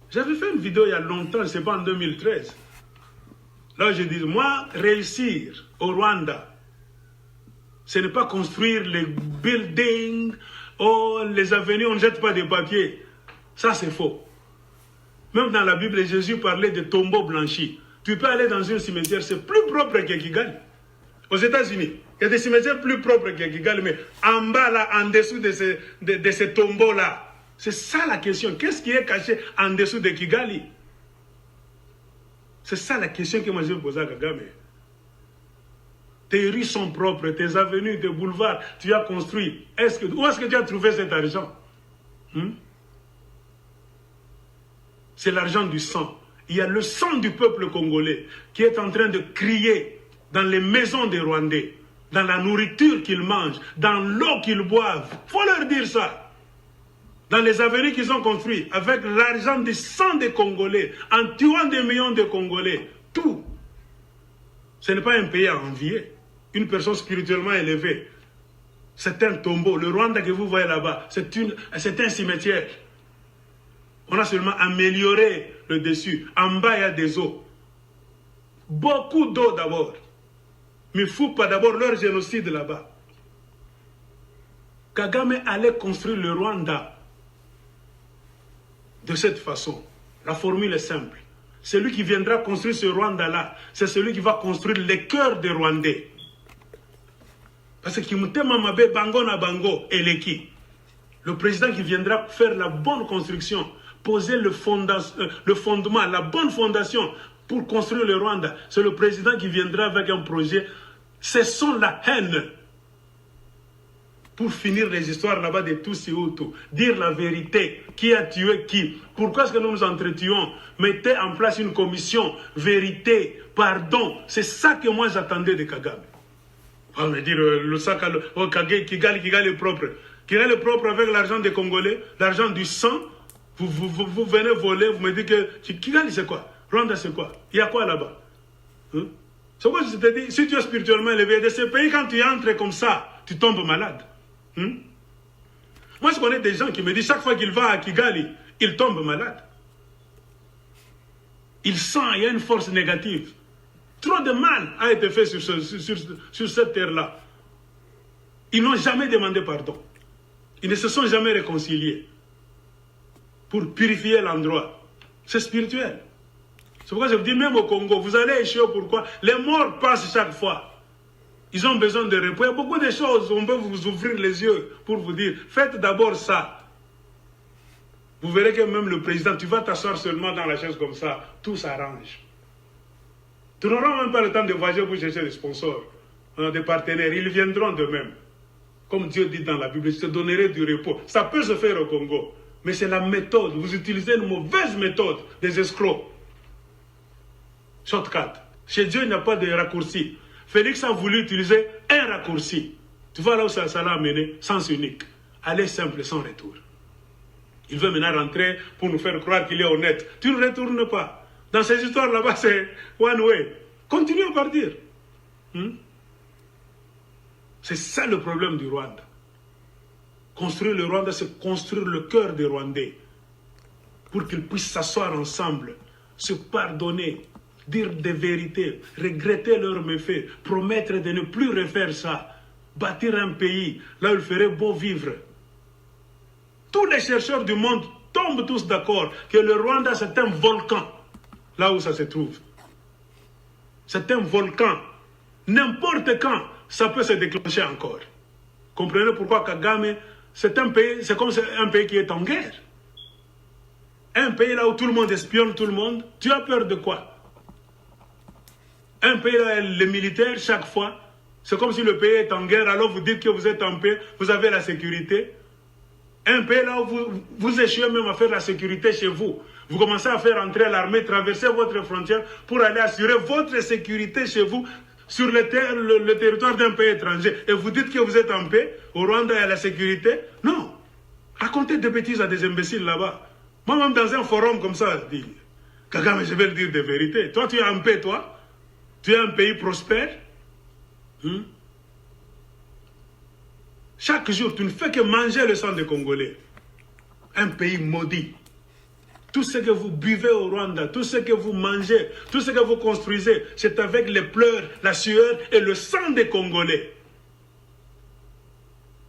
J'avais fait une vidéo il y a longtemps, je ne sais pas, en 2013. Là, je dis, moi, réussir au Rwanda, ce n'est pas construire les buildings, oh, les avenues, on ne jette pas des papiers. Ça, c'est faux. Même dans la Bible, Jésus parlait de tombeaux blanchis. Tu peux aller dans un cimetière, c'est plus propre que Kigali. Aux États-Unis, il y a des cimetières plus propres que Kigali, mais en bas, là, en dessous de ces tombeaux-là, c'est ça la question. Qu'est-ce qui est caché en dessous de Kigali? C'est ça la question que moi je me pose à Kagame. Tes rues sont propres, tes avenues, tes boulevards, tu as construit. Où est-ce que tu as trouvé cet argent? C'est l'argent du sang. Il y a le sang du peuple congolais qui est en train de crier dans les maisons des Rwandais, dans la nourriture qu'ils mangent, dans l'eau qu'ils boivent. Il faut leur dire ça. Dans les avenues qu'ils ont construites, avec l'argent du sang des Congolais, en tuant des millions de Congolais, tout. Ce n'est pas un pays à envier. Une personne spirituellement élevée, c'est un tombeau. Le Rwanda que vous voyez là-bas, c'est un cimetière. On a seulement amélioré le dessus. En bas, il y a des eaux. Beaucoup d'eau d'abord. Mais il ne faut pas d'abord leur génocide là-bas. Kagame allait construire le Rwanda de cette façon. La formule est simple. Celui qui viendra construire ce Rwanda-là, c'est celui qui va construire les cœurs des Rwandais. Parce que Kimutema Mabe Bango na Bango Eleki, le président qui viendra faire la bonne construction, poser le fondement, la bonne fondation pour construire le Rwanda, c'est le président qui viendra avec un projet. Cessons la haine pour finir les histoires là-bas de tous et Hutus, dire la vérité, qui a tué qui, pourquoi est-ce que nous nous entretuons, mettez en place une commission, vérité, pardon, c'est ça que moi j'attendais de Kagame. On va dire, le sac à l'eau, Kigali est propre. Kigali est propre avec l'argent des Congolais, l'argent du sang, vous venez voler, vous me dites que Kigali c'est quoi? Rwanda c'est quoi? Il y a quoi là-bas? C'est quoi je te dis, si tu es spirituellement élevé de ces pays, quand tu entres comme ça, tu tombes malade. Moi, je connais des gens qui me disent chaque fois qu'il va à Kigali, il tombe malade. Il sent, il y a une force négative. Trop de mal a été fait sur cette terre-là. Ils n'ont jamais demandé pardon. Ils ne se sont jamais réconciliés pour purifier l'endroit. C'est spirituel. C'est pourquoi je vous dis, même au Congo, vous allez échouer. Pourquoi? Les morts passent chaque fois. Ils ont besoin de repos. Il y a beaucoup de choses, on peut vous ouvrir les yeux pour vous dire, faites d'abord ça. Vous verrez que même le président, tu vas t'asseoir seulement dans la chaise comme ça, tout s'arrange. Tu n'auras même pas le temps de voyager pour chercher des sponsors, des partenaires. Ils viendront de même. Comme Dieu dit dans la Bible, je te donnerai du repos. Ça peut se faire au Congo, mais c'est la méthode. Vous utilisez une mauvaise méthode des escrocs. Shortcut. Chez Dieu, il n'y a pas de raccourci. Félix a voulu utiliser un raccourci. Tu vois là où ça l'a amené, sens unique. Aller simple, sans retour. Il veut maintenant rentrer pour nous faire croire qu'il est honnête. Tu ne retournes pas. Dans ces histoires là-bas, c'est one way. Continue à partir. C'est ça le problème du Rwanda. Construire le Rwanda, c'est construire le cœur des Rwandais. Pour qu'ils puissent s'asseoir ensemble, se pardonner, dire des vérités, regretter leurs méfaits, promettre de ne plus refaire ça, bâtir un pays là où il ferait beau vivre. Tous les chercheurs du monde tombent tous d'accord que le Rwanda c'est un volcan, là où ça se trouve. C'est un volcan. N'importe quand, ça peut se déclencher encore. Comprenez pourquoi Kagame, c'est un pays, c'est comme un pays qui est en guerre. Un pays là où tout le monde espionne tout le monde, tu as peur de quoi? Un pays là, les militaires, chaque fois, c'est comme si le pays est en guerre, alors vous dites que vous êtes en paix, vous avez la sécurité. Un pays là où vous échouez même à faire la sécurité chez vous. Vous commencez à faire entrer l'armée, traverser votre frontière pour aller assurer votre sécurité chez vous sur le territoire d'un pays étranger. Et vous dites que vous êtes en paix, au Rwanda il y a la sécurité. Non. Racontez des bêtises à des imbéciles là-bas. Moi-même dans un forum comme ça, je dis, Kagame, je vais le dire des vérités. Toi, tu es en paix, toi. Tu es un pays prospère. Chaque jour, tu ne fais que manger le sang des Congolais. Un pays maudit. Tout ce que vous buvez au Rwanda, tout ce que vous mangez, tout ce que vous construisez, c'est avec les pleurs, la sueur et le sang des Congolais.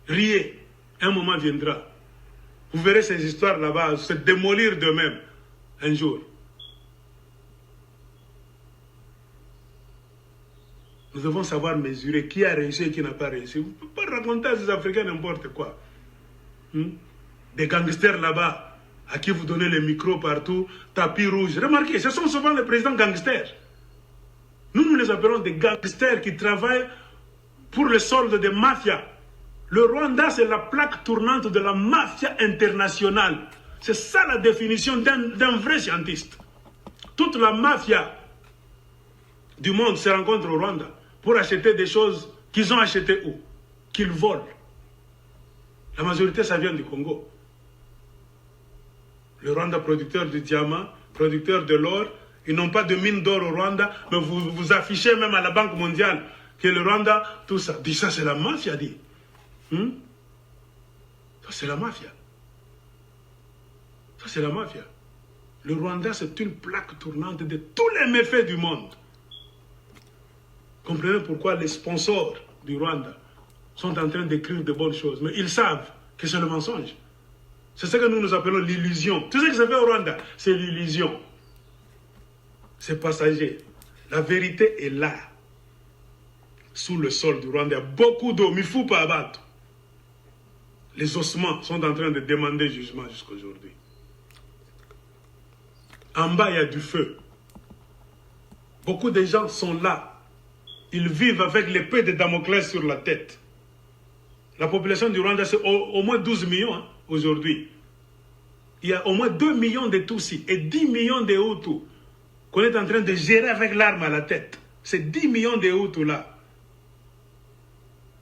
Riez, un moment viendra. Vous verrez ces histoires là-bas se démolir d'eux-mêmes un jour. Nous devons savoir mesurer qui a réussi et qui n'a pas réussi. Vous ne pouvez pas raconter à ces Africains n'importe quoi. Des gangsters là-bas, à qui vous donnez les micros partout, tapis rouge. Remarquez, ce sont souvent les présidents gangsters. Nous les appelons des gangsters qui travaillent pour le solde des mafias. Le Rwanda, c'est la plaque tournante de la mafia internationale. C'est ça la définition d'un vrai scientiste. Toute la mafia du monde se rencontre au Rwanda pour acheter des choses qu'ils ont achetées où? Qu'ils volent. La majorité, ça vient du Congo. Le Rwanda, producteur du diamant, producteur de l'or, ils n'ont pas de mine d'or au Rwanda, mais vous affichez même à la Banque mondiale que le Rwanda, tout ça. Dit ça, c'est la mafia, dit. Ça, c'est la mafia. Ça, c'est la mafia. Le Rwanda, c'est une plaque tournante de tous les méfaits du monde. Comprenez pourquoi les sponsors du Rwanda sont en train d'écrire de bonnes choses. Mais ils savent que c'est le mensonge. C'est ce que nous appelons l'illusion. Tout ce qui se fait au Rwanda, c'est l'illusion. C'est passager. La vérité est là. Sous le sol du Rwanda, il y a beaucoup d'eau, mais il ne faut pas abattre. Les ossements sont en train de demander jugement jusqu'à aujourd'hui. En bas, il y a du feu. Beaucoup de gens sont là. Ils vivent avec l'épée de Damoclès sur la tête. La population du Rwanda, c'est au moins 12 millions aujourd'hui. Il y a au moins 2 millions de Tutsis et 10 millions de Hutus qu'on est en train de gérer avec l'arme à la tête. C'est 10 millions de Hutus là.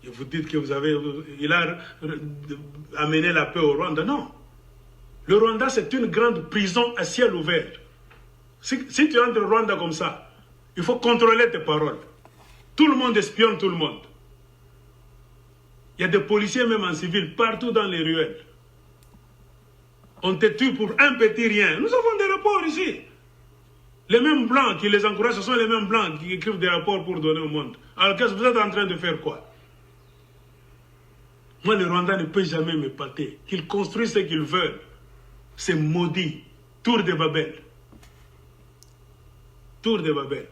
Et vous dites que il a amené la paix au Rwanda. Non. Le Rwanda, c'est une grande prison à ciel ouvert. Si tu entres au Rwanda comme ça, il faut contrôler tes paroles. Tout le monde espionne tout le monde. Il y a des policiers même en civil partout dans les ruelles. On te tue pour un petit rien. Nous avons des rapports ici. Les mêmes blancs qui les encouragent, ce sont les mêmes blancs qui écrivent des rapports pour donner au monde. Alors qu'est-ce que vous êtes en train de faire quoi? Moi, le Rwanda ne peut jamais m'épater. Qu'ils construisent ce qu'ils veulent. C'est maudit. Tour de Babel. Tour de Babel.